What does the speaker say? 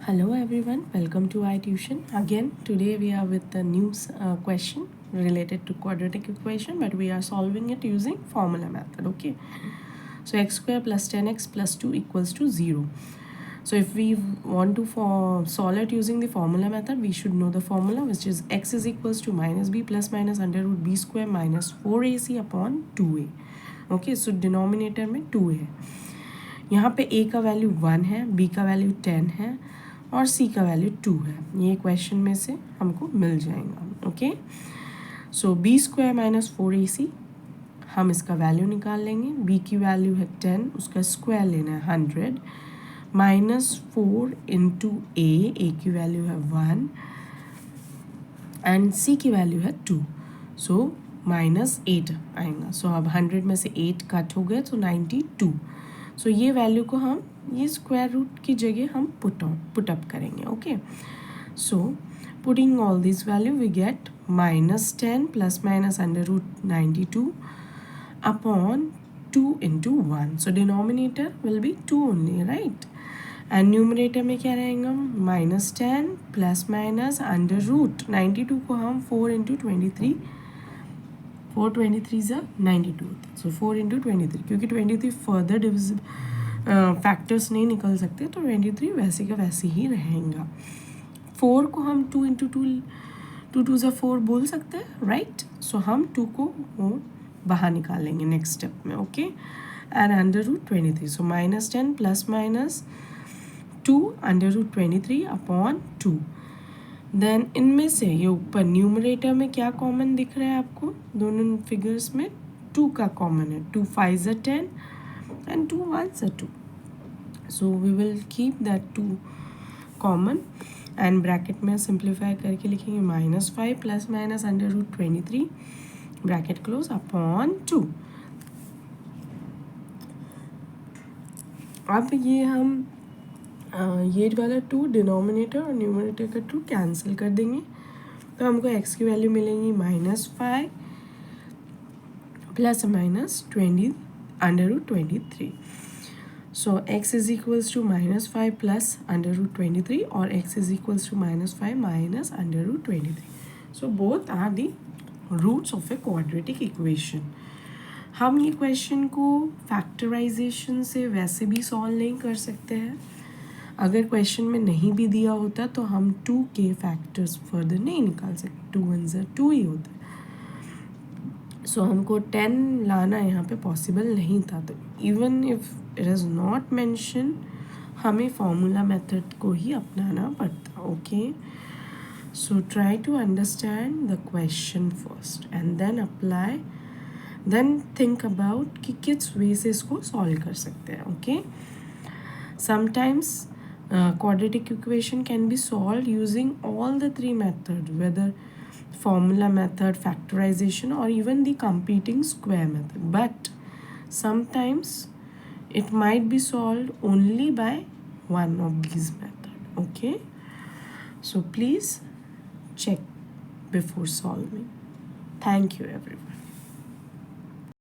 Hello everyone, welcome to iTution. Again, today we are with a new question related to quadratic equation, but we are solving it using formula method, okay? So x square plus 10x plus 2 equals to 0. So if we want to solve it using the formula method, we should know the formula, which is x is equals to minus b plus minus under root b square minus 4ac upon 2a. Okay, so denominator में 2 है. यहाँ पे a का value 1 है, b का value 10 है और c का वैल्यू 2 है. ये क्वेश्चन में से हमको मिल जाएगा. ओके, सो b स्क्वायर माइनस 4ac हम इसका वैल्यू निकाल लेंगे. b की वैल्यू है 10, उसका स्क्वायर लेना है 100 माइनस 4 इंटू a की वैल्यू है 1 एंड c की वैल्यू है 2, सो माइनस 8 आएगा. सो अब 100 में से 8 कट हो गए तो 92. सो ये वैल्यू को हम ये स्क्वायर रूट की जगह हम पुट अप करेंगे. Okay, so putting all this value we get minus 10 plus minus under root 92 upon 2 into 1. So denominator will be 2 only, right? And numerator में क्या रहेगा? Minus 10 plus minus under root 92 को हम 4 into 23, 423 ज़ा 92, सो 4 into 23, क्योंकि 23 further divisible factors नहीं निकल सकते तो 23 वैसे का वैसे ही रहेगा. 4 को हम 2 इंटू 2 ज़ा 4 बोल सकते हैं, राइट? सो हम 2 को वो बाहर निकालेंगे नेक्स्ट स्टेप में. Okay, and under root 23, so minus 10 plus minus 2 under root 23 upon 2. Then इनमें से ये ऊपर न्यूमरेटर में क्या कॉमन दिख रहा है आपको? दोनों फिगर्स में 2 का कॉमन है. 2 5 ज़ा 10 and 2 1s are 2. So we will keep that 2 common and bracket में simplify करके लिखेंगे minus 5 plus minus under root 23 bracket close upon 2. अब ये हम ये वाला 2 डिनोमिनेटर और न्यूमरेटर का 2 कैंसिल कर देंगे तो हमको x की वैल्यू मिलेंगी minus 5 plus minus 20 under root 23. So x is equals to minus 5 plus under root 23 or x is equals to minus 5 minus under root 23. So both are the roots of a quadratic equation. हम ये question को factorisation से वैसे भी solve नहीं कर सकते हैं. अगर क्वेश्चन में नहीं भी दिया होता तो हम 2 के फैक्टर्स फर्दर नहीं निकाल सकते. 2 1 ज़ा 2 ही होता है. सो हमको 10 लाना यहाँ पे पॉसिबल नहीं था. तो even if it is not mention, हमें फॉर्मूला मेथड को ही अपनाना पड़ता. Okay, so try to understand the question first and then apply, then think about कि किस वे से इसको सॉल्व कर सकते हैं. Okay, sometimes quadratic equation can be solved using all the 3 methods, whether formula method, factorization, or even the competing square method. But sometimes it might be solved only by one of these methods. Okay, so please check before solving. Thank you everyone.